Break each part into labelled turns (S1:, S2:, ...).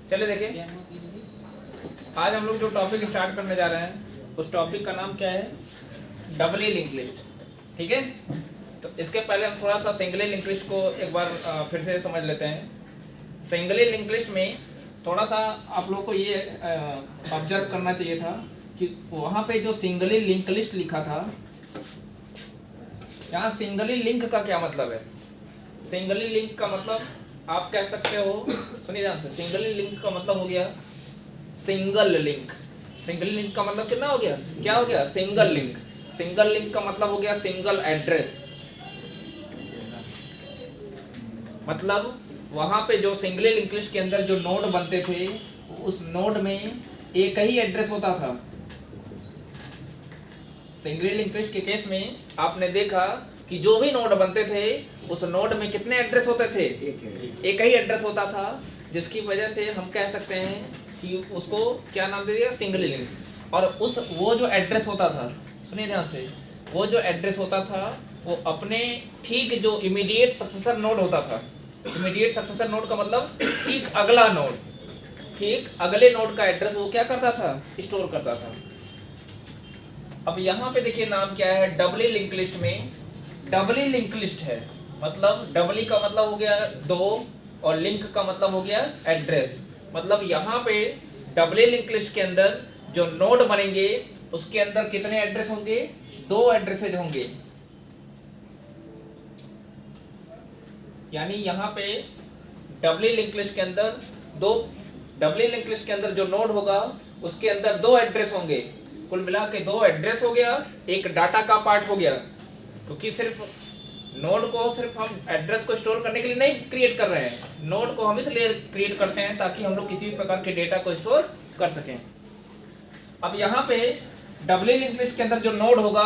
S1: चलिए देखिए, आज हम लोग जो टॉपिक स्टार्ट करने जा रहे हैं उस टॉपिक का नाम क्या है, डबली लिंक लिस्ट। ठीक है, तो इसके पहले हम थोड़ा सा सिंगली लिंक लिस्ट को एक बार फिर से समझ लेते हैं। सिंगली लिंक लिस्ट में थोड़ा सा आप लोग को ये ऑब्जर्व करना चाहिए था कि वहाँ पे जो सिंगली लिंक लिस्ट लिखा था, यहाँ सिंगली लिंक का क्या मतलब है। सिंगली लिंक का मतलब आप कह सकते हो, सुनिए ध्यान से, सिंगली लिंक का मतलब हो गया सिंगल लिंक। सिंगल लिंक का मतलब कितना हो गया, क्या हो गया, सिंगल लिंक। सिंगल लिंक का मतलब हो गया सिंगल एड्रेस। मतलब वहां पे जो सिंगली लिंक लिस्ट के अंदर जो नोड बनते थे उस नोड में एक ही एड्रेस होता था। सिंगली लिंक लिस्ट के केस में आपने देखा कि जो भी नोड बनते थे उस नोड में कितने एड्रेस होते थे, एक ही एड्रेस होता था, जिसकी वजह से हम कह सकते हैं कि उसको क्या नाम दे दिया, सिंगली लिंक। और वो जो एड्रेस होता था, सुनिए ध्यान से, वो जो एड्रेस होता था वो अपने ठीक जो इमीडिएट सक्सेसर नोड होता था, इमीडिएट सक्सेसर नोड का मतलब ठीक अगला नोड, ठीक अगले नोड का एड्रेस वो क्या करता था, स्टोर करता था। अब यहाँ पे देखिए नाम क्या है, डबली लिंक लिस्ट में डबली लिंक लिस्ट है। मतलब डबली का मतलब हो गया दो और लिंक का मतलब हो गया एड्रेस। मतलब यहाँ पे डबली लिंक लिस्ट के अंदर जो नोड बनेंगे उसके अंदर कितने एड्रेस होंगे, दो एड्रेसेज होंगे। यानी यहाँ पे डबली लिंक लिस्ट के अंदर दो, डबली लिंक लिस्ट के अंदर जो नोड होगा उसके अंदर दो एड्रेस होंगे। कुल मिला के दो एड्रेस हो गया, एक डाटा का पार्ट हो गया। क्योंकि सिर्फ नोड को सिर्फ हम एड्रेस को स्टोर करने के लिए नहीं क्रिएट कर रहे हैं, नोड को हम इसलिए क्रिएट करते हैं ताकि हम लोग किसी भी प्रकार के डेटा को स्टोर कर सकें। अब यहाँ पे डबली लिंक लिस्ट के अंदर जो नोड होगा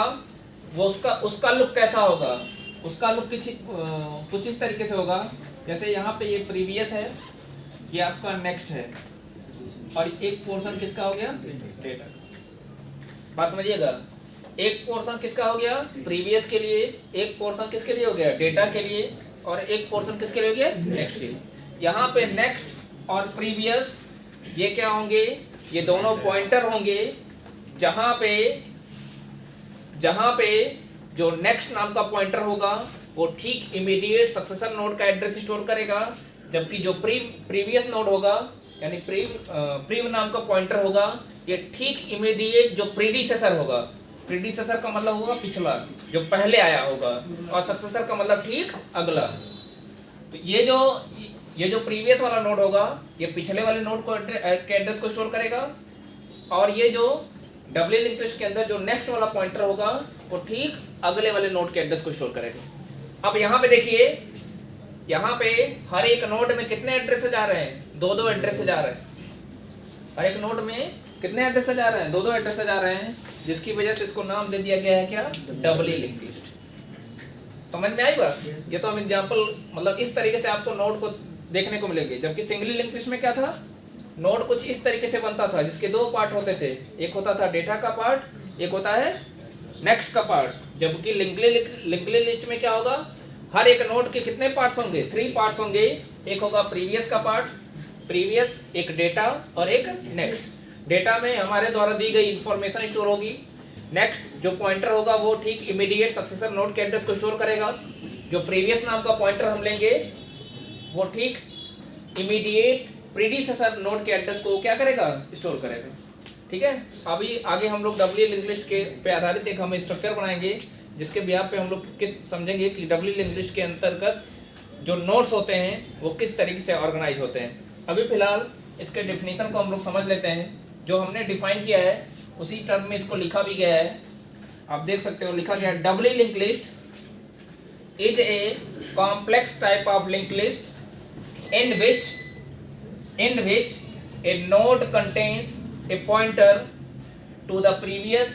S1: वो उसका लुक कैसा होगा, उसका लुक कुछ इस तरीके से होगा। जैसे यहाँ पे ये प्रीवियस है, ये आपका नेक्स्ट है, और एक पोर्शन किसका हो गया, डेटा। बात समझिएगा, एक पोर्शन किसका हो गया, प्रीवियस के लिए, एक पोर्शन किसके लिए हो गया, डेटा के लिए, और एक पोर्शन किसके लिए हो गया, नेक्स्ट के लिए। यहाँ पे नेक्स्ट और प्रीवियस ये क्या होंगे, ये दोनों पॉइंटर होंगे। जहाँ पे जो नेक्स्ट नाम का पॉइंटर होगा वो ठीक इमीडिएट सक्सेसर नोड का एड्रेस स्टोर करेगा, जबकि जो प्रीवियस नोड होगा यानी प्रीव नाम का पॉइंटर होगा ये ठीक इमीडिएट जो प्रीडिसेसर होगा, प्रीडिसेसर का मतलब होगा पिछला, जो पहले आया होगा, और सक्सेसर का मतलब ठीक अगला। तो ये जो प्रीवियस वाला नोड होगा ये पिछले वाले नोड को के एड्रेस को स्टोर करेगा, और ये जो डबली लिंक लिस्ट के अंदर जो नेक्स्ट वाला पॉइंटर होगा वो ठीक अगले वाले नोड के एड्रेस को स्टोर करेगा। अब यहाँ पे देखिए, यहाँ पे हर एक नोड में कितने एड्रेस जा रहे हैं, दो दो एड्रेस जा रहे हैं। हर एक नोड में कितने एड्रेस जा रहे हैं, दो दो एड्रेस जा रहे हैं, जिसकी वजह से इसको नाम दे दिया गया है क्या, डबली लिंक लिस्ट। समझ में आई बात। ये तो हम एग्जांपल, मतलब इस तरीके से आपको नोड को देखने को मिलेंगे। जबकि सिंगली लिंक लिस्ट में क्या था, नोड कुछ इस तरीके से बनता था जिसके दो पार्ट होते थे, एक होता था डेटा का पार्ट, एक होता है नेक्स्ट का पार्ट। जबकि लिंकली लिस्ट में क्या होगा, हर एक नोड के कितने पार्ट्स होंगे, 3 पार्ट्स होंगे। एक होगा प्रीवियस का पार्ट, प्रीवियस, एक डेटा और एक नेक्स्ट। डेटा में हमारे द्वारा दी गई इंफॉर्मेशन स्टोर होगी, नेक्स्ट जो पॉइंटर होगा वो ठीक इमीडिएट सक्सेसर नोड के एड्रेस को स्टोर करेगा, जो प्रीवियस नाम का पॉइंटर हम लेंगे वो ठीक इमीडिएट प्रीडिसेसर नोड के एड्रेस को क्या करेगा, स्टोर करेगा। ठीक है, अभी आगे हम लोग डबली लिंक लिस्ट के पे आधारित एक हम स्ट्रक्चर बनाएंगे, जिसके बिहाफ पे हम लोग किस समझेंगे कि डबली लिंक लिस्ट के अंतर्गत जो नोड्स होते हैं वो किस तरीके से ऑर्गेनाइज होते हैं। अभी फिलहाल इसके डेफिनेशन को हम लोग समझ लेते हैं। जो हमने डिफाइन किया है उसी टर्म में इसको लिखा भी गया है, आप देख सकते हो, लिखा गया है doubly link list is a complex type of link list in which a node contains a pointer to the previous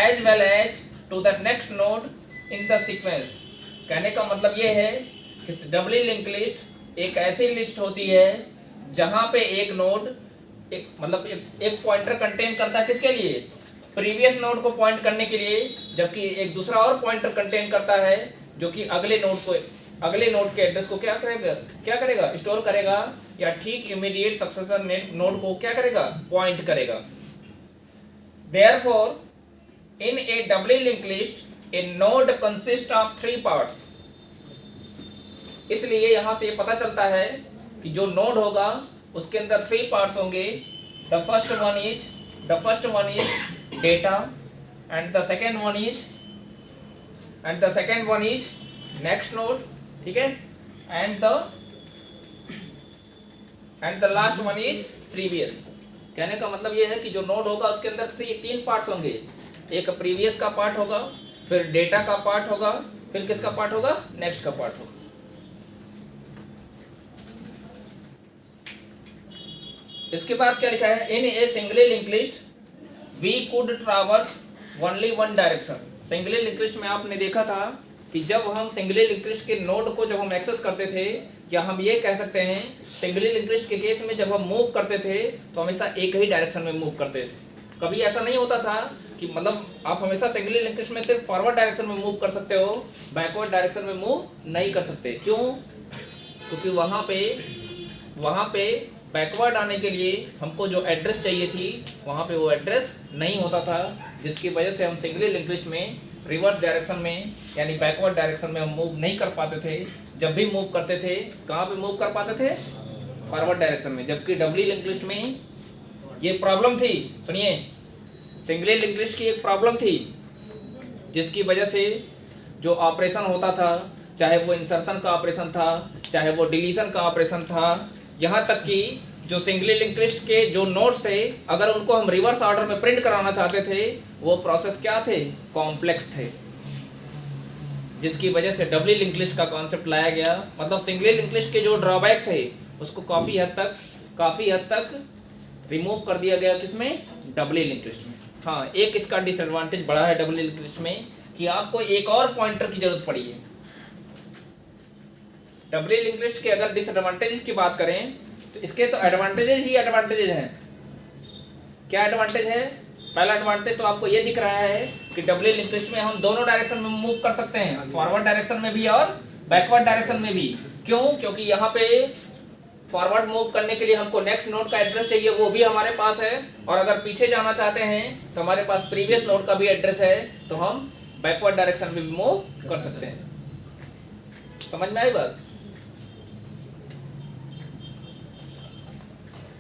S1: as well as to the next node in the sequence। कहने का मतलब ये है कि डबली लिंक लिस्ट एक ऐसी list होती है जहां पे एक नोड एक पॉइंटर कंटेन करता है, किसके लिए, प्रीवियस नोड को पॉइंट करने के लिए, जबकि एक दूसरा और पॉइंटर कंटेन करता है जो कि अगले नोड को अगले नोड के एड्रेस को क्या करेगा स्टोर करेगा, या ठीक इमीडिएट सक्सेसर नोड को क्या करेगा पॉइंट करेगा। Therefore, in a doubly linked list, a node consists of 3 parts. इसलिए यहाँ से पता चलता है कि जो नोड होगा उसके अंदर 3 पार्ट्स होंगे। The first one is data, and the second one is next node, ठीक है, and the last one is previous. कहने का मतलब ये है कि जो नोड होगा उसके अंदर 3 पार्ट्स होंगे। एक प्रीवियस का पार्ट होगा, फिर डेटा का पार्ट होगा, फिर किसका पार्ट होगा, नेक्स्ट का पार्ट होगा। इसके बाद क्या लिखा है, in a singly link list we could traverse only one direction. Singly link list में आपने देखा था कि जब हम सिंगली लिंक लिस्ट के नोड को जब हम एक्सेस करते थे, या हम ये कह सकते हैं सिंगली लिंक लिस्ट के केस में जब हम मूव करते थे तो हमेशा एक ही डायरेक्शन में मूव करते थे। कभी ऐसा नहीं होता था कि मतलब आप हमेशा सिंगली लिंक लिस्ट में सिर्फ फॉरवर्ड डायरेक्शन में मूव कर सकते हो, बैकवर्ड डायरेक्शन में मूव नहीं कर सकते। क्यों? क्योंकि वहाँ पे बैकवर्ड आने के लिए हमको जो एड्रेस चाहिए थी वहाँ पे वो एड्रेस नहीं होता था, जिसकी वजह से हम सिंगली लिंक लिस्ट में रिवर्स डायरेक्शन में यानी बैकवर्ड डायरेक्शन में हम मूव नहीं कर पाते थे। जब भी मूव करते थे कहाँ पे मूव कर पाते थे, फॉरवर्ड डायरेक्शन में। जबकि डबली लिंक लिस्ट में ये प्रॉब्लम थी, सुनिए, सिंगली लिंक लिस्ट की एक प्रॉब्लम थी जिसकी वजह से जो ऑपरेशन होता था, चाहे वो इंसर्शन का ऑपरेशन था, चाहे वो डिलीशन का ऑपरेशन था, यहाँ तक कि जो सिंगली लिंक लिस्ट के जो नोड्स थे अगर उनको हम रिवर्स ऑर्डर में प्रिंट कराना चाहते थे वो प्रोसेस क्या थे, कॉम्प्लेक्स थे, जिसकी वजह से डबली लिंक लिस्ट का कॉन्सेप्ट लाया गया। मतलब सिंगली लिंक लिस्ट के जो ड्रॉबैक थे उसको काफ़ी हद तक रिमूव कर दिया गया, किसमें, डबली लिंक लिस्ट में। हाँ, एक इसका डिसएडवांटेज बढ़ा है डबली लिंक लिस्ट में कि आपको एक और पॉइंटर की जरूरत पड़ी है। डबली लिंक लिस्ट के अगर डिसएडवांटेजेस की बात करें तो इसके तो एडवांटेजेस ही एडवांटेजेस हैं। क्या एडवांटेज है? पहला एडवांटेज तो आपको ये दिख रहा है कि डबली लिंक लिस्ट में हम दोनों डायरेक्शन में मूव कर सकते हैं, फॉरवर्ड डायरेक्शन में भी और बैकवर्ड डायरेक्शन में भी। क्यों? क्योंकि यहाँ पे फॉरवर्ड मूव करने के लिए हमको नेक्स्ट नोड का एड्रेस चाहिए, वो भी हमारे पास है, और अगर पीछे जाना चाहते हैं तो हमारे पास प्रीवियस नोड का भी एड्रेस है, तो हम बैकवर्ड डायरेक्शन में भी मूव कर सकते हैं। समझ में आई बात?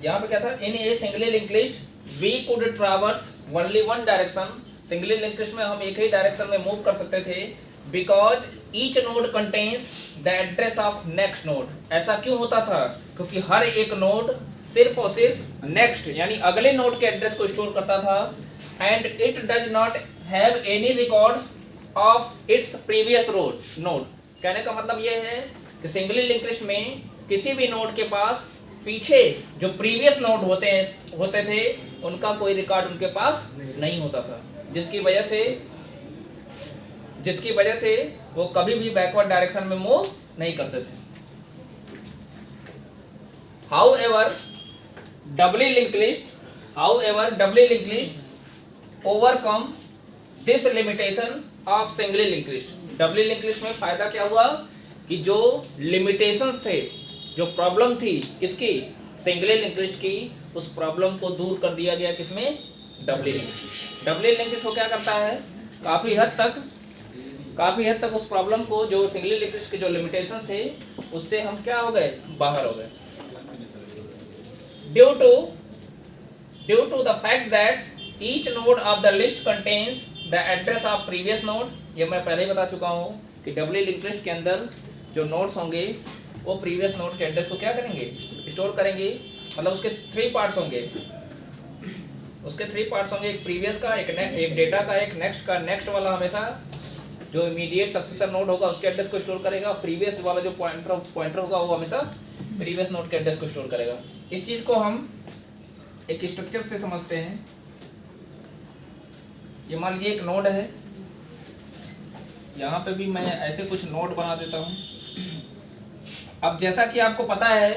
S1: यहाँ पे क्या था, in a singly link list we could traverse only one direction. Singly link list में हम एक ही डायरेक्शन में मूव कर सकते थे, because each node contains the address of next node. ऐसा क्यों होता था? क्योंकि हर एक नोड सिर्फ और सिर्फ नेक्स्ट यानी अगले नोड के एड्रेस को स्टोर करता था, and it does not have any records of its previous node. कहने का मतलब ये है कि सिंगली लिंक लिस्ट में किसी भी नोड के पास पीछे जो प्रीवियस नोड होते थे उनका कोई रिकॉर्ड उनके पास नहीं होता था, जिसकी वजह से वो कभी भी बैकवर्ड डायरेक्शन में मूव नहीं करते थे। However doubly link list overcome this limitation of singly link list. Doubly link list में फायदा क्या हुआ कि जो लिमिटेशंस थे, जो प्रॉब्लम थी किसकी, सिंगली लिंक लिस्ट की, उस प्रॉब्लम को दूर कर दिया गया किसमें, डबली link list. Doubly link list को क्या करता है, काफ़ी हद तक उस प्रॉब्लम को, जो सिंगली लिंक लिस्ट के जो लिमिटेशंस थे उससे हम क्या हो गए, बाहर हो गए। Due to the fact that each node of the list contains the address of previous node. ये मैं पहले ही बता चुका हूँ कि डबली लिंक लिस्ट के अंदर जो नोड्स होंगे वो प्रीवियस नोड के एड्रेस को क्या करेंगे, स्टोर करेंगे। मतलब उसके 3 पार्ट्स होंगे, एक प्रीवियस का, एक डेटा का, एक नेक्स्ट का। नेक्स्ट वाला हमेशा जो इमीडिएट सक्सेसर नोड होगा उसके एड्रेस को स्टोर करेगा, प्रीवियस वाला जो पॉइंटर होगा वो हमेशा प्रीवियस नोड के एड्रेस को स्टोर करेगा। इस चीज़ को हम एक स्ट्रक्चर से समझते हैं। ये मान लीजिए एक नोड है, यहाँ पे भी मैं ऐसे कुछ नोड बना देता हूँ। अब जैसा कि आपको पता है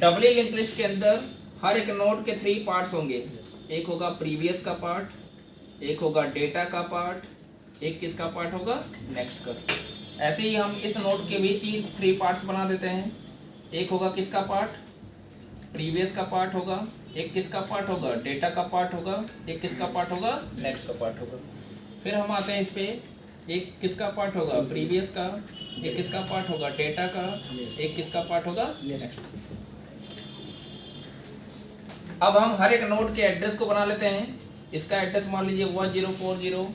S1: डबली लिंक लिस्ट के अंदर हर एक नोड के 3 पार्ट्स होंगे। एक होगा प्रीवियस का पार्ट, एक होगा डेटा का पार्ट, एक किसका पार्ट होगा, नेक्स्ट का। ऐसे ही हम इस नोड के भी थ्री पार्ट्स बना देते हैं। एक होगा किसका पार्ट, प्रीवियस का पार्ट होगा, एक किसका पार्ट होगा, डेटा का पार्ट होगा, एक किसका पार्ट होगा, नेक्स्ट का पार्ट होगा। फिर हम आते हैं इस पे, एक किसका पार्ट होगा, प्रीवियस का, एक किसका पार्ट होगा, डेटा का, एक किसका पार्ट होगा, नेक्स्ट। अब हम हर एक नोड के एड्रेस को बना लेते हैं। इसका एड्रेस मान लीजिए 1040,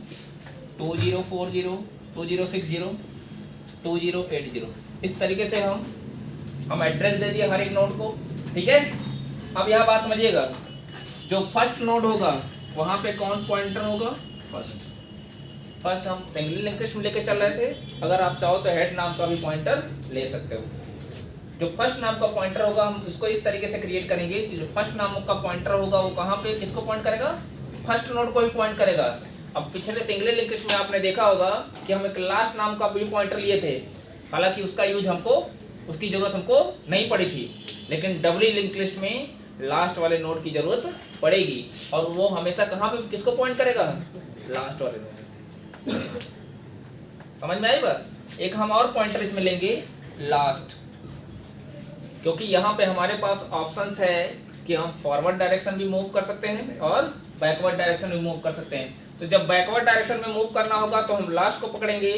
S1: 2040, 2060, 2080। इस तरीके से हम एड्रेस दे दिए हर एक नोड को, ठीक है। अब यह बात समझिएगा, जो फर्स्ट नोड होगा वहां पे कौन पॉइंटर होगा, फर्स्ट हम सिंगल लिंक लिस्ट में लेके चल रहे थे। अगर आप चाहो तो हेड नाम का भी पॉइंटर ले सकते हो। जो फर्स्ट नाम का पॉइंटर होगा हम उसको इस तरीके से क्रिएट करेंगे कि जो फर्स्ट नाम का पॉइंटर होगा वो कहाँ पे किसको पॉइंट करेगा, फर्स्ट नोड को ही पॉइंट करेगा। अब पिछले सिंगल लिंक लिस्ट में आपने देखा होगा कि हम एक लास्ट नाम का भी पॉइंटर लिए थे, हालांकि उसका यूज उसकी जरूरत हमको नहीं पड़ी थी, लेकिन डबली लिंक लिस्ट में लास्ट वाले नोड की जरूरत पड़ेगी और वो हमेशा कहाँ पे किसको पॉइंट करेगा, लास्ट वाले नोड। समझ में आई बात। एक हम और पॉइंटर इसमें लेंगे लास्ट, क्योंकि यहाँ पे हमारे पास ऑप्शंस है कि हम फॉरवर्ड डायरेक्शन भी मूव कर सकते हैं और बैकवर्ड डायरेक्शन भी मूव कर सकते हैं। तो जब बैकवर्ड डायरेक्शन में मूव करना होगा तो हम लास्ट को पकड़ेंगे,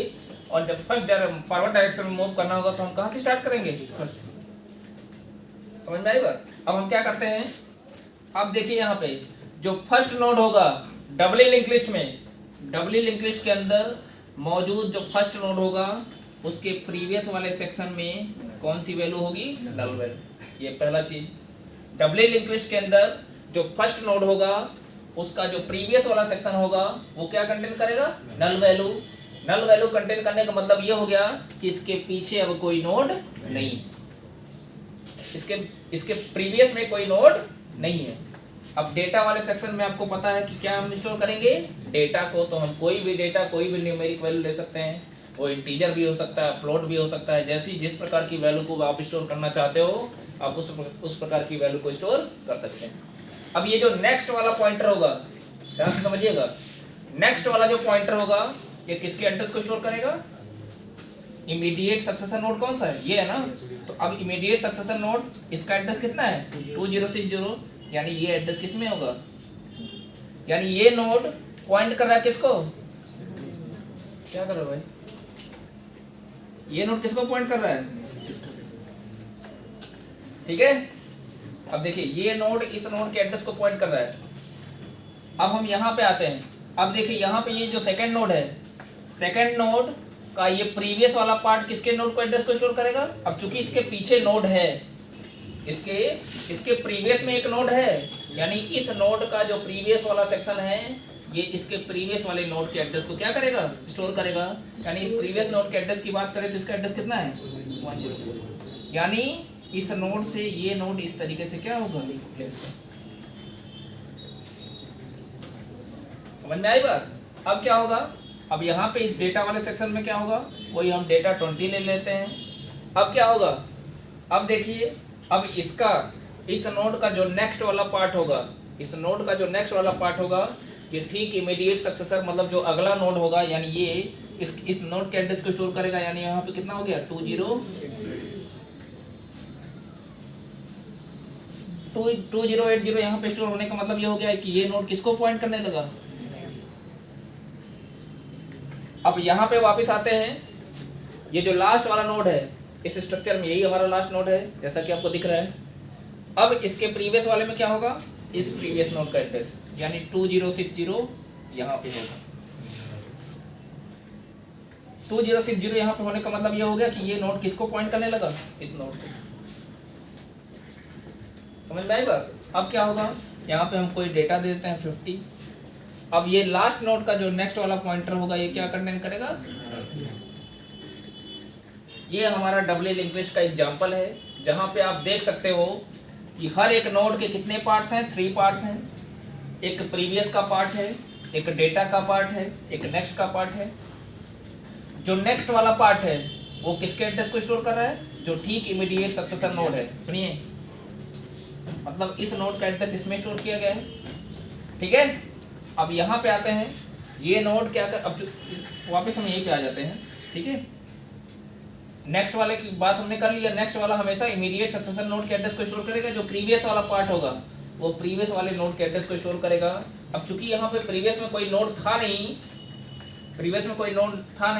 S1: और जब फॉरवर्ड डायरेक्शन में मूव करना होगा तो हम कहाँ से स्टार्ट करेंगे, समझ में आई बात। अब हम क्या करते हैं, अब देखिए यहाँ पे जो फर्स्ट नोड होगा डबली लिंक लिस्ट में, डबली लिंक लिस्ट के अंदर मौजूद जो फर्स्ट नोड होगा उसके प्रीवियस वाले सेक्शन में कौन सी वैल्यू होगी, नल वैल्यू। ये पहला चीज, डबली लिंक लिस्ट के अंदर जो फर्स्ट नोड होगा उसका जो प्रीवियस वाला सेक्शन होगा वो क्या कंटेन करेगा, null value. Null value contain करने का मतलब ये हो गया कि इसके पीछे अब कोई नोड नहीं, इसके प्रीवियस में कोई नोड नहीं है। अब डेटा वाले सेक्शन में आपको पता है कि क्या हम स्टोर करेंगे, डेटा को। तो हम कोई भी डेटा, कोई भी न्यूमेरिक वैल्यू ले सकते हैं, वो इंटीजर भी हो सकता है, फ्लोट भी हो सकता है, जैसी जिस प्रकार की वैल्यू को आप स्टोर करना चाहते हो आप उस प्रकार की वैल्यू को स्टोर कर सकते हैं। अब ये जो नेक्स्ट वाला पॉइंटर होगा, ध्यान से समझिएगा, नेक्स्ट वाला जो पॉइंटर होगा ये किसके एड्रेस को स्टोर करेगा, इमीडिएट सक्सेसर नोड कौन सा है, ये है ना। तो अब इमीडिएट सक्सेसर नोड इसका एड्रेस कितना है, 2060, यानी ये एड्रेस किस में होगा, यानी ये नोड पॉइंट कर रहा है किसको, क्या कर रहा है भाई, ये नोड किसको पॉइंट कर रहा है, ठीक है। अब देखिए ये नोड इस नोड के एड्रेस को पॉइंट कर रहा है। अब हम यहाँ पे आते हैं, अब देखिए यहाँ पे ये जो सेकंड नोड है, सेकंड नोड का ये प्रीवियस वाला पार्ट किसके नोड को एड्रेस को स्टोर करेगा। अब चूंकि इसके पीछे नोड है, इसके प्रीवियस में एक नोड है, यानी इस नोड का जो प्रीवियस वाला सेक्शन है ये इसके प्रीवियस वाले नोड के एड्रेस को क्या करेगा, स्टोर करेगा। यानी इस प्रीवियस नोड के एड्रेस की बात करें तो इसका एड्रेस कितना है, 104। यानी इस नोड से ये नोड इस तरीके से क्या होगा, समझ में आई बात। अब क्या होगा, अब यहाँ पे इस डेटा वाले सेक्शन में क्या होगा, वही हम डेटा 20 ले लेते हैं। अब क्या होगा, अब देखिए, अब इसका इस नोड का जो नेक्स्ट वाला पार्ट होगा, इस नोड का जो नेक्स्ट वाला पार्ट होगा ये ठीक इमीडिएट सक्सेसर मतलब जो अगला नोड होगा, यानी ये इस नोड के एड्रेस को स्टोर करेगा। यानी यहाँ पे कितना हो गया, 2080। यहाँ पे स्टोर होने का मतलब ये हो गया कि ये नोड किसको पॉइंट करने लगा। अब यहाँ पे वापस आते हैं, ये जो लास्ट वाला नोड है इस स्ट्रक्चर में यही हमारा लास्ट नोड है जैसा कि आपको दिख रहा है। अब इसके प्रीवियस वाले में क्या होगा, इस प्रीवियस नोड का एड्रेस यानी 2060 यहाँ पे होगा। 2060 यहाँ पे होने का मतलब ये हो गया कि ये नोड किसको पॉइंट करने लगा, इस नोड को। समझ में आई बात। अब क्या होगा, यहाँ पे हम कोई डेटा दे देते हैं 50। अब ये लास्ट नोड का जो नेक्स्ट वाला पॉइंटर होगा ये क्या कंटेन करेगा, ये हमारा डबली लिंक लिस्ट का एग्जांपल है जहाँ पे आप देख सकते हो कि हर एक नोड के कितने पार्ट्स हैं, 3 पार्ट्स हैं। एक प्रीवियस का पार्ट है, एक डेटा का पार्ट है, एक नेक्स्ट का पार्ट है। जो नेक्स्ट वाला पार्ट है वो किसके एड्रेस को स्टोर कर रहा है, जो ठीक इमीडिएट सक्सेसर नोड है। सुनिए, मतलब इस नोड का एड्रेस इसमें स्टोर किया गया है, ठीक है। अब यहाँ पे आते हैं, ये नोड क्या कर, अब वापस हम यहीं पे आ जाते हैं, ठीक है। नेक्स्ट वाले की बात हमने कर लिया। नेक्स्ट वाला हमेशा इमीडिएट सक्सेसर नोड के एड्रेस को स्टोर करेगा, जो प्रीवियस वाला पार्ट होगा वो प्रीवियस वाले नोड के एड्रेस को स्टोर करेगा। अब चूंकि यहाँ पे प्रीवियस में कोई नोड था नहीं,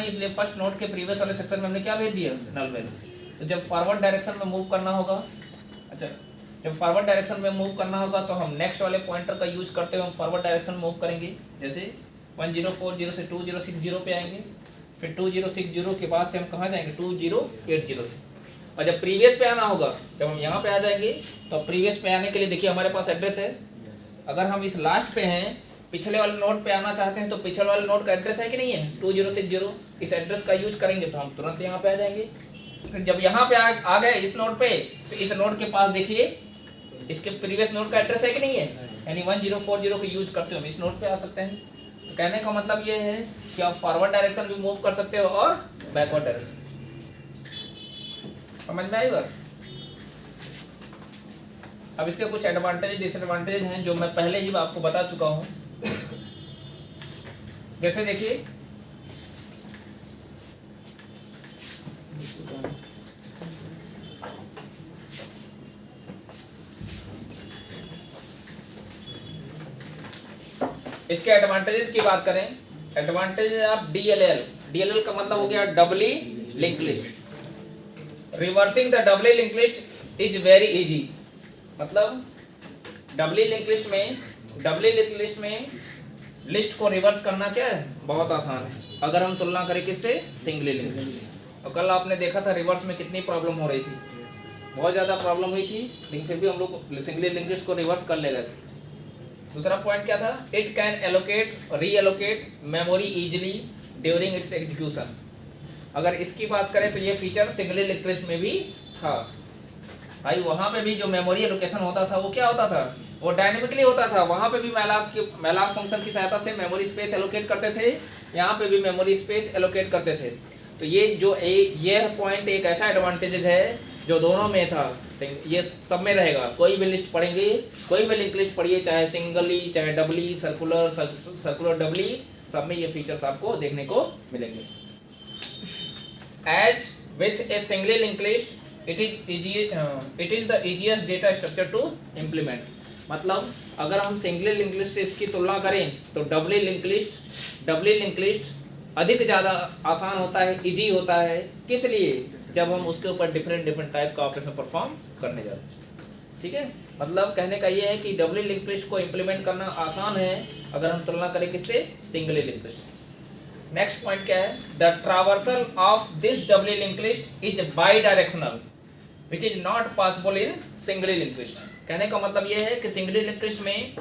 S1: इसलिए फर्स्ट नोड के प्रीवियस वाले सेक्शन में हमने क्या भेज दिया, नल वैल्यू। तो जब फॉरवर्ड डायरेक्शन में मूव करना होगा, जब फॉरवर्ड डायरेक्शन में मूव करना होगा तो हम नेक्स्ट वाले पॉइंटर का यूज करते हुए हम फॉरवर्ड डायरेक्शन में मूव करेंगे। जैसे 1040 से 2060 पे आएंगे, फिर 2060 के बाद से हम कहाँ जाएंगे, 2080 से। और जब प्रीवियस पे आना होगा, जब हम यहाँ पे आ जाएंगे तो प्रीवियस पे आने के लिए देखिए हमारे पास एड्रेस है। अगर हम इस लास्ट पे हैं, पिछले वाले नोड पे आना चाहते हैं, तो पिछले वाले नोड का एड्रेस है कि नहीं है, 2060। इस एड्रेस का यूज करेंगे तो हम तुरंत यहाँ पे आ जाएंगे। फिर जब यहाँ पे आ गए इस नोड पे, तो इस नोड के पास देखिए इसके प्रीवियस नोड का एड्रेस है कि नहीं है, यानी 1040 को यूज करते हो हम इस नोड पे आ सकते हैं। तो कहने का मतलब ये है कि आप फॉरवर्ड डायरेक्शन भी मूव कर सकते हो और बैकवर्ड डायरेक्शन। समझ में आई बात? अब इसके कुछ एडवांटेज डिसएडवांटेज हैं जो मैं पहले ही आपको बता चुका हूँ। जैसे देखिए इसके एडवांटेजेस की बात करें, एडवांटेज ऑफ डीएलएल का मतलब हो गया doubly link list. Reversing the doubly link list is very easy. मतलब डबली लिंक लिस्ट में लिस्ट को रिवर्स करना क्या है, बहुत आसान है अगर हम तुलना करें किससे, सिंगली लिंक लिस्ट। और कल आपने देखा था रिवर्स में कितनी प्रॉब्लम हो रही थी, बहुत ज़्यादा प्रॉब्लम हुई थी, लेकिन फिर भी हम लोग सिंगली लिंक लिस्ट को रिवर्स कर ले गए थे। दूसरा पॉइंट क्या था, it can allocate reallocate memory easily during its execution. अगर इसकी बात करें तो ये फीचर सिंगली लिंक लिस्ट में भी था भाई। वहाँ पे भी जो मेमोरी एलोकेशन होता था वो क्या होता था, वो डायनेमिकली होता था। वहाँ पे भी मैलाक फंक्शन की सहायता से मेमोरी स्पेस एलोकेट करते थे, यहाँ पे भी मेमोरी स्पेस एलोकेट करते थे। तो ये पॉइंट एक ऐसा एडवांटेज है जो दोनों में था, ये सब में रहेगा। कोई भी लिस्ट पढ़ेंगे, कोई भी लिंक लिस्ट पढ़िए, चाहे सिंगली चाहे डबली, सर्कुलर डबली, सब में ये फीचर्स आपको देखने को मिलेंगे। As with a singly link list it is the easiest data structure to implement. मतलब अगर हम सिंगली लिंक लिस्ट से इसकी तुलना करें तो डबली लिंक लिस्ट अधिक ज़्यादा आसान होता है, इजी होता है। किस लिए, जब हम उसके ऊपर डिफरेंट टाइप का ऑपरेशन परफॉर्म करने जाते हैं। ठीक है, मतलब कहने का ये है कि डबली लिंक लिस्ट को इम्प्लीमेंट करना आसान है अगर हम तुलना करें किससे, singly link list. Next point क्या है, the traversal of this doubly link list is bidirectional which is not possible in singly link list. कहने का मतलब ये है कि सिंगली लिंक लिस्ट में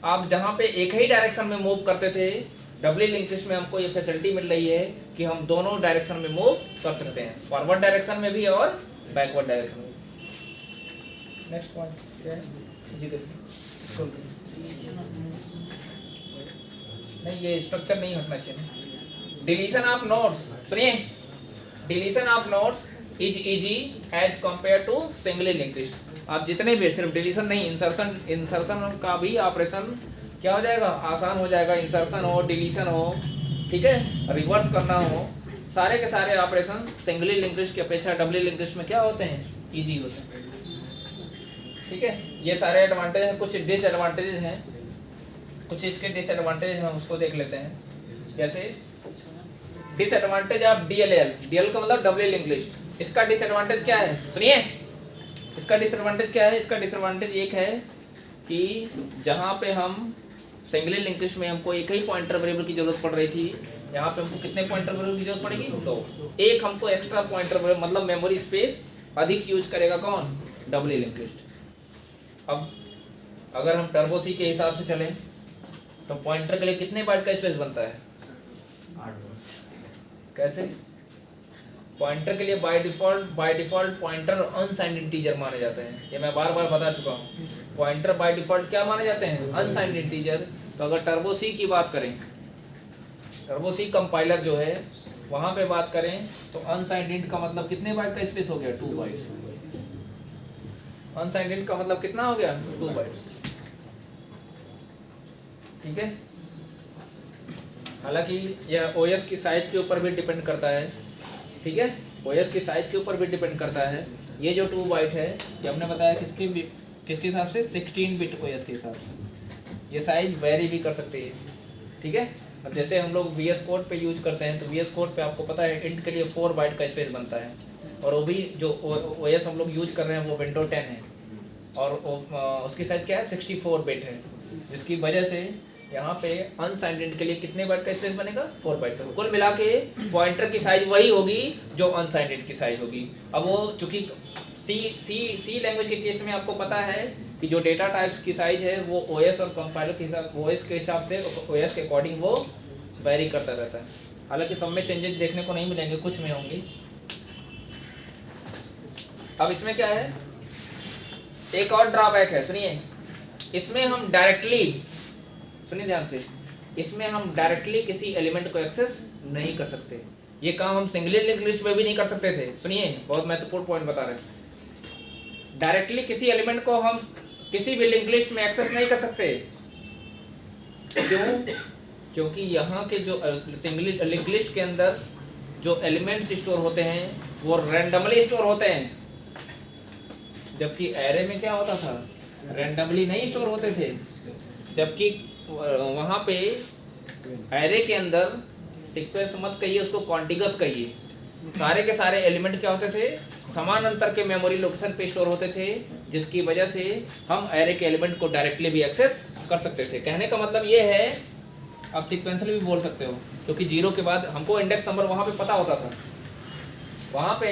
S1: आप जहाँ पे एक ही डायरेक्शन में मूव करते थे, डबली लिंक लिस्ट में हमको ये फैसिलिटी मिल रही है कि हम दोनों डायरेक्शन में मूव कर सकते हैं, फॉरवर्ड डायरेक्शन में भी और बैकवर्ड डायरेक्शन में भी। नेक्स्ट पॉइंट क्या है जी, नहीं ये स्ट्रक्चर नहीं हटना चाहिए। डिलीशन ऑफ नोड्स, सुनिए, deletion of nodes is easy as compare to singly link list. आप जितने भी, सिर्फ डिलीशन नहीं, इंसर्शन का भी ऑपरेशन क्या हो जाएगा, आसान हो जाएगा। इंसर्शन हो, डिलीशन हो, ठीक है, रिवर्स करना हो, सारे के सारे ऑपरेशन सिंगली लिंक लिस्ट की अपेक्षा डबली लिंक लिस्ट में क्या होते हैं, इजी होते हैं। ठीक है, ये सारे एडवांटेज हैं। कुछ डिसएडवांटेजेस हैं, कुछ इसके डिसएडवांटेज हैं, उसको देख लेते हैं। जैसे डिसएडवांटेज ऑफ डीएल का मतलब डबली लिंक लिस्ट। इसका डिसएडवांटेज क्या है, सुनिए, इसका डिसएडवांटेज क्या है। इसका डिसएडवांटेज एक है कि जहाँ पे हम सिंगली लिंक लिस्ट में हमको एक ही पॉइंटर वेरिएबल की जरूरत पड़ रही थी, यहाँ पे हमको कितने पॉइंटर वेरिएबल की जरूरत पड़ेगी, तो एक हमको एक्स्ट्रा पॉइंटर वेरिएबल, मतलब मेमोरी स्पेस अधिक यूज करेगा कौन, डबली लिंक लिस्ट। अब अगर हम टर्बो सी के हिसाब से चलें तो पॉइंटर के लिए कितने बाइट का स्पेस बनता है,
S2: 8।
S1: कैसे, पॉइंटर के लिए by default pointer unsigned integer माने जाते हैं। ये मैं बार बार बता चुका हूँ, पॉइंटर बाय डिफॉल्ट क्या माने जाते हैं, अनसाइंड इंटीजर। तो अगर टर्बो सी की बात करें, टर्बो सी कंपाइलर जो है वहाँ पे बात करें तो अनसाइंड इंट का मतलब कितने बाइट का स्पेस हो गया, 2 बाइट्स। अनसाइंड इंट का मतलब कितना हो गया, 2 बाइट्स। ठीक है, हालांकि यह ओएस की साइज के ऊपर भी डिपेंड करता है। ठीक है, ओएस की साइज के ऊपर भी डिपेंड करता है। ये जो 2 बाइट है ये हमने बताया किसके हिसाब से, 16 बिट ओएस के हिसाब से। ये साइज वेरी भी कर सकती है, ठीक है। अब जैसे हम लोग VS कोड पे यूज करते हैं, तो VS कोड पे आपको पता है इंट के लिए 4 बाइट का स्पेस बनता है, और वो भी जो ओएस हम लोग यूज कर रहे हैं वो विंडो 10 है, और उसकी साइज क्या है, 64 बिट है, जिसकी वजह से यहाँ पे अनसाइंड इंट के लिए कितने बाइट का स्पेस बनेगा, 4 बाइट का। कुल मिला के पॉइंटर की साइज वही होगी जो अनसाइंड इंट की साइज होगी। अब वो चूंकि सी लैंग्वेज के केस में आपको पता है कि जो डेटा टाइप्स की साइज है वो ओएस और कंपाइलर के हिसाब, ओएस के हिसाब से, ओएस के अकॉर्डिंग वो वेरी करता रहता है। हालांकि सब में चेंजेस देखने को नहीं मिलेंगे, कुछ में होंगी। अब इसमें क्या है, एक और ड्रॉबैक है, सुनिए। इसमें हम डायरेक्टली, सुनिए ध्यान से, इसमें हम डायरेक्टली किसी एलिमेंट को एक्सेस नहीं कर सकते। ये काम हम सिंगली लिंक लिस्ट में भी नहीं कर सकते थे। सुनिए, बहुत महत्वपूर्ण पॉइंट बता रहे हैं। डायरेक्टली किसी एलिमेंट को हम किसी भी लिंक लिस्ट में एक्सेस नहीं कर सकते। क्यों? क्योंकि यहाँ के जो सिंगली लिंक लिस्ट के अंदर जो एलिमेंट्स स्टोर होते हैं वो रैंडमली स्टोर होते हैं, जबकि एरे में क्या होता था, रैंडमली नहीं स्टोर होते थे। जबकि वहाँ पे एरे के अंदर सीक्वेंस मत कहिए, उसको कॉन्टिगस कहिए, सारे के सारे एलिमेंट क्या होते थे, समान अंतर के मेमोरी लोकेशन पे स्टोर होते थे, जिसकी वजह से हम एरे के एलिमेंट को डायरेक्टली भी एक्सेस कर सकते थे। कहने का मतलब ये है, आप सीक्वेंशियल भी बोल सकते हो, क्योंकि 0 के बाद हमको इंडेक्स नंबर वहाँ पे पता होता था। वहाँ पे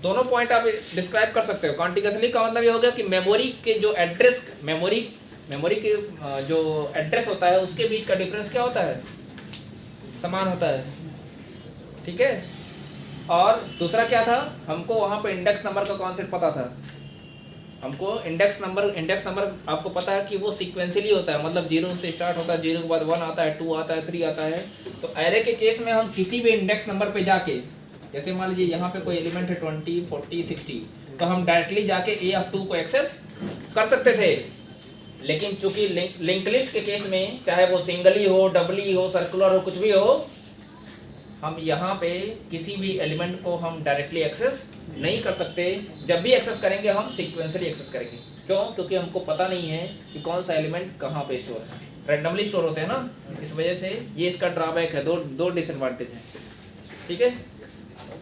S1: दोनों पॉइंट आप डिस्क्राइब कर सकते हो। कॉन्टिगसली का मतलब ये हो गया कि मेमोरी के जो एड्रेस, मेमोरी के जो एड्रेस होता है उसके बीच का डिफरेंस क्या होता है, समान होता है, ठीक है। और दूसरा क्या था, हमको वहाँ पे इंडेक्स नंबर का कॉन्सेप्ट पता था। हमको इंडेक्स नंबर आपको पता है कि वो सीक्वेंशियली होता है, मतलब 0 से स्टार्ट होता है, 0 के बाद 1 आता है, 2 आता है, 3 आता है। तो एरे के केस में हम किसी भी इंडेक्स नंबर पे जाके, जैसे मान लीजिए यहाँ पे कोई एलिमेंट है 20, 40, 60, तो हम डायरेक्टली जाके A(2) को एक्सेस कर सकते थे। लेकिन चूंकि लिंक लिस्ट के केस में, चाहे वो सिंगली हो, डबली हो, सर्कुलर हो, कुछ भी हो, हम यहाँ पे किसी भी एलिमेंट को हम डायरेक्टली एक्सेस नहीं कर सकते। जब भी एक्सेस करेंगे हम सीक्वेंशियली एक्सेस करेंगे। क्यों? क्योंकि हमको पता नहीं है कि कौन सा एलिमेंट कहाँ पे स्टोर है, रैंडमली स्टोर होते हैं ना, इस वजह से ये इसका ड्रॉबैक है। दो डिसएडवांटेज है, ठीक है।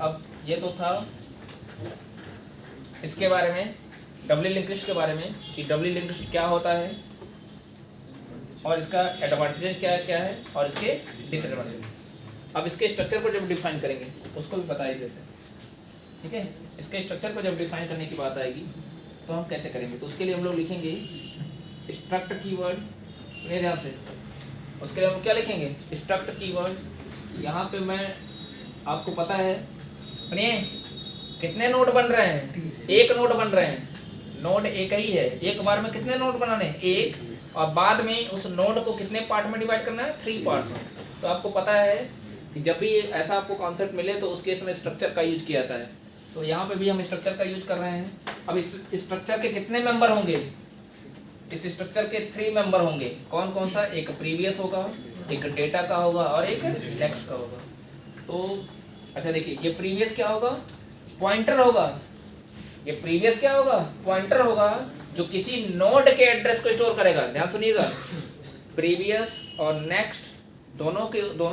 S1: अब ये तो था इसके बारे में, डबली लिंक लिस्ट के बारे में, कि डबली लिंक लिस्ट क्या होता है और इसका एडवांटेज क्या क्या है और इसके डिसएडवांटेज। अब इसके स्ट्रक्चर को जब डिफाइन करेंगे उसको भी बता ही देते हैं, ठीक है। इसके स्ट्रक्चर को जब डिफाइन करने की बात आएगी तो हम कैसे करेंगे, तो उसके लिए हम लोग लिखेंगे स्ट्रक्ट कीवर्ड, सुनिए ध्यान से। उसके लिए हम क्या लिखेंगे, स्ट्रक्ट कीवर्ड। यहाँ पे मैं, आपको पता है, सुनिए, कितने नोड बन रहे हैं, एक नोड बन रहे हैं, नोड एक ही है। एक बार में कितने नोड बनाने हैं, एक, और बाद में उस नोड को कितने पार्ट में डिवाइड करना है, 3 पार्ट्स में। तो आपको पता है कि जब भी ऐसा आपको कॉन्सेप्ट मिले तो उस केस में स्ट्रक्चर का यूज किया जाता है। तो यहाँ पे भी हम स्ट्रक्चर का यूज कर रहे हैं। अब इस स्ट्रक्चर के कितने मेंबर होंगे, इस स्ट्रक्चर के 3 मेंबर होंगे। कौन कौन सा, एक प्रीवियस होगा, एक डेटा का होगा और एक नेक्स्ट का होगा। तो अच्छा देखिए, ये प्रीवियस क्या होगा, पॉइंटर होगा। ये प्रीवियस क्या होगा, पॉइंटर होगा, जो किसी नोड के एड्रेस को स्टोर करेगा। ध्यान सुनिएगा, प्रीवियस और नेक्स्ट दोनों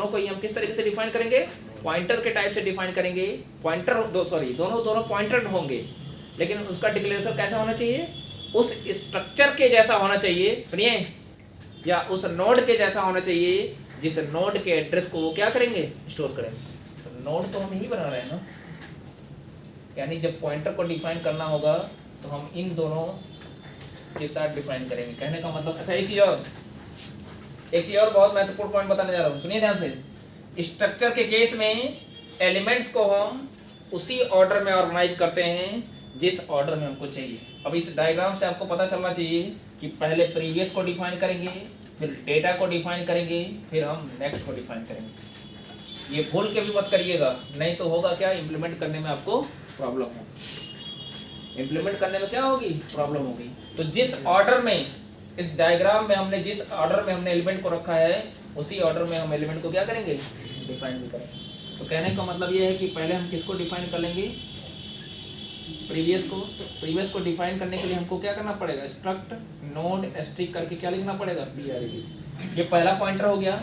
S1: को ही हम किस तरीके से डिफाइन करेंगे, पॉइंटर के टाइप से डिफाइन करेंगे। पॉइंटर दोनों पॉइंटर होंगे, लेकिन उसका डिक्लेरेशन कैसा होना चाहिए, उस स्ट्रक्चर के जैसा होना चाहिए, सुनिए, या उस नोड के जैसा होना चाहिए जिस नोड के एड्रेस को वो क्या करेंगे, स्टोर करेंगे। तो नोड तो हम ही बना रहे हैं ना, यानी जब पॉइंटर को डिफाइन करना होगा तो हम इन दोनों के साथ डिफाइन करेंगे। कहने का मतलब, अच्छा एक चीज और बहुत महत्वपूर्ण पॉइंट बताने जा रहा हूँ, सुनिए ध्यान से। स्ट्रक्चर के केस में एलिमेंट्स को हम उसी ऑर्डर में ऑर्गेनाइज करते हैं जिस ऑर्डर में हमको चाहिए। अब इस डायग्राम से आपको पता चलना चाहिए कि पहले प्रीवियस को डिफाइन करेंगे, फिर डेटा को डिफाइन करेंगे, फिर हम नेक्स्ट को डिफाइन करेंगे। ये भूल के भी मत करिएगा, नहीं तो होगा क्या, इम्प्लीमेंट करने में आपको प्रॉब्लम होगी। इम्प्लीमेंट करने में क्या होगी, प्रॉब्लम होगी। तो जिस ऑर्डर में, इस डायग्राम में हमने जिस ऑर्डर में हमने एलिमेंट को रखा है, उसी ऑर्डर में हम एलिमेंट को क्या करेंगे, डिफाइन भी करेंगे। तो कहने का मतलब ये है कि पहले हम किसको डिफाइन कर लेंगे, प्रीवियस को। प्रीवियस को डिफाइन करने के लिए हमको क्या करना पड़ेगा, स्ट्रक्ट नोड स्ट्रिक करके क्या लिखना पड़ेगा, PRED। ये पहला पॉइंटर हो गया।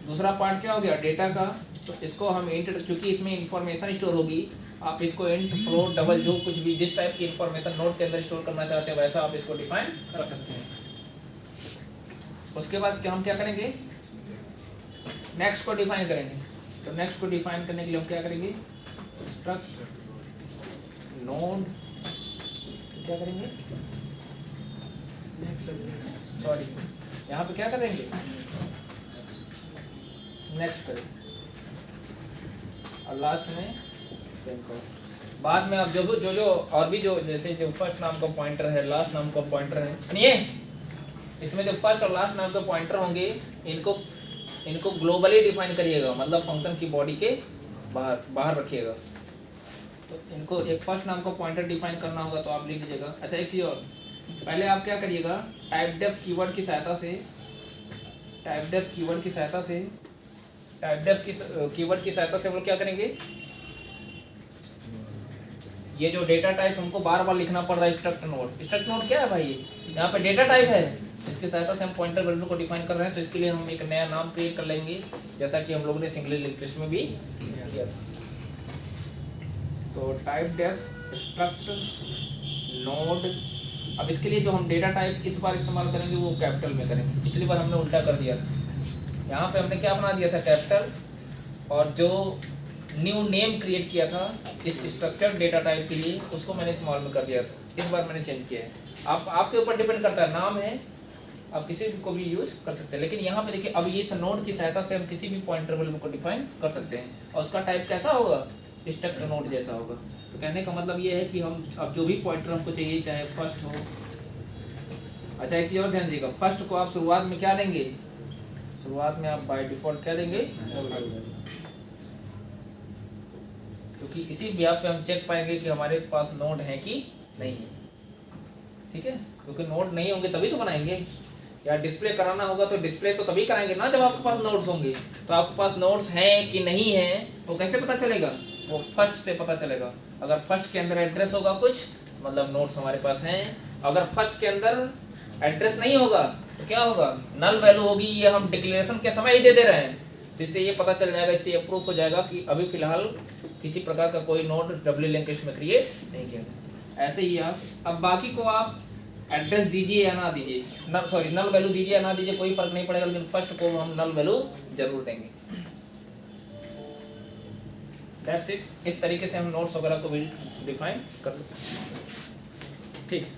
S1: दूसरा पार्ट क्या हो गया, डेटा का। तो इसको हम इंट, चूंकि इसमें इंफॉर्मेशन स्टोर होगी, आप इसको इंट फ्लोट डबल जो कुछ भी जिस टाइप की इंफॉर्मेशन नोड के अंदर स्टोर करना चाहते हैं वैसा आप इसको डिफाइन कर सकते हैं। उसके बाद क्या हम क्या करेंगे, नेक्स्ट को डिफाइन करेंगे। तो नेक्स्ट को डिफाइन करने के लिए हम क्या करेंगे, स्ट्रक्ट नोड क्या करेंगे, सॉरी यहाँ पे क्या करेंगे, नेक्स्ट करेंगे और लास्ट में सेमीकोलन। बाद में आप जो और भी जो जैसे जो फर्स्ट नाम का पॉइंटर है, लास्ट नाम का पॉइंटर है, सुनिए इसमें जो फर्स्ट और लास्ट नाम के पॉइंटर होंगे इनको ग्लोबली डिफाइन करिएगा, मतलब फंक्शन की बॉडी के बाहर रखिएगा। तो इनको एक फर्स्ट नाम का पॉइंटर डिफाइन करना होगा तो आप लिख लीजिएगा। अच्छा एक चीज़ और, पहले आप क्या करिएगा, टाइपडेफ कीवर्ड की सहायता से हम लोग क्या करेंगे, ये जो डेटा टाइप हमको बार बार लिखना पड़ रहा है, स्ट्रक्ट नोड क्या है भाई, ये यहाँ पे डेटा टाइप है, इसकी सहायता से हम पॉइंटर वैल्यू को डिफाइन कर रहे हैं। तो इसके लिए हम एक नया नाम क्रिएट कर लेंगे, जैसा कि हम लोगों ने सिंगल लिंक्ड लिस्ट में भी किया था। तो टाइपडेफ स्ट्रक्ट नोड। अब इसके लिए जो हम डेटा टाइप इस बार इस्तेमाल करेंगे वो कैपिटल में करेंगे, पिछली बार हमने उल्टा कर दिया था। यहाँ पे हमने क्या बना दिया था, कैपिटल, और जो न्यू नेम क्रिएट किया था इस स्ट्रक्चर डेटा टाइप के लिए उसको मैंने स्मॉल में कर दिया था, इस बार मैंने चेंज किया है। आपके ऊपर डिपेंड करता है, नाम है आप किसी को भी यूज कर सकते हैं। लेकिन यहाँ पे देखिए अब इस नोड की सहायता से हम किसी भी पॉइंटर वैल्यू को डिफाइन कर सकते हैं और उसका टाइप कैसा होगा, स्ट्रक्ट नोड जैसा होगा। तो कहने का मतलब ये है कि हम अब जो भी पॉइंटर हमको चाहिए, चाहे फर्स्ट हो। अच्छा एक चीज़ और ध्यान दीजिएगा, फर्स्ट को आप शुरुआत में क्या देंगे, शुरुआत में आप बाय डिफॉल्ट क्या देंगे, क्योंकि इसी ब्याह पे हम चेक पाएंगे कि हमारे पास नोड है कि नहीं है। ठीक है, क्योंकि नोड नहीं होंगे तभी तो बनाएंगे, या डिस्प्ले कराना होगा तो डिस्प्ले तो तभी कराएंगे ना जब आपके पास नोड्स होंगे। तो आपके पास नोड्स हैं कि नहीं है वो कैसे पता चलेगा, वो फर्स्ट से पता चलेगा। अगर फर्स्ट के अंदर एड्रेस होगा कुछ, मतलब नोड्स हमारे पास हैं। अगर फर्स्ट के अंदर एड्रेस नहीं होगा तो क्या होगा, नल वैल्यू होगी, ये हम डिक्लेरेशन के समय ही दे रहे हैं, जिससे ये पता चल जाएगा, इससे अप्रूव हो जाएगा कि अभी फिलहाल किसी प्रकार का कोई नोड डब्ल्यू लिंक लिस्ट में क्रिएट नहीं किया। ऐसे ही आप अब बाकी को आप एड्रेस दीजिए या ना दीजिए, नल वैल्यू दीजिए या ना दीजिए, कोई फर्क नहीं पड़ेगा, लेकिन फर्स्ट को हम नल वैल्यू जरूर देंगे। That's it. इस तरीके से हम नोड्स वगैरह को भी डिफाइन कर सकते हैं। ठीक है।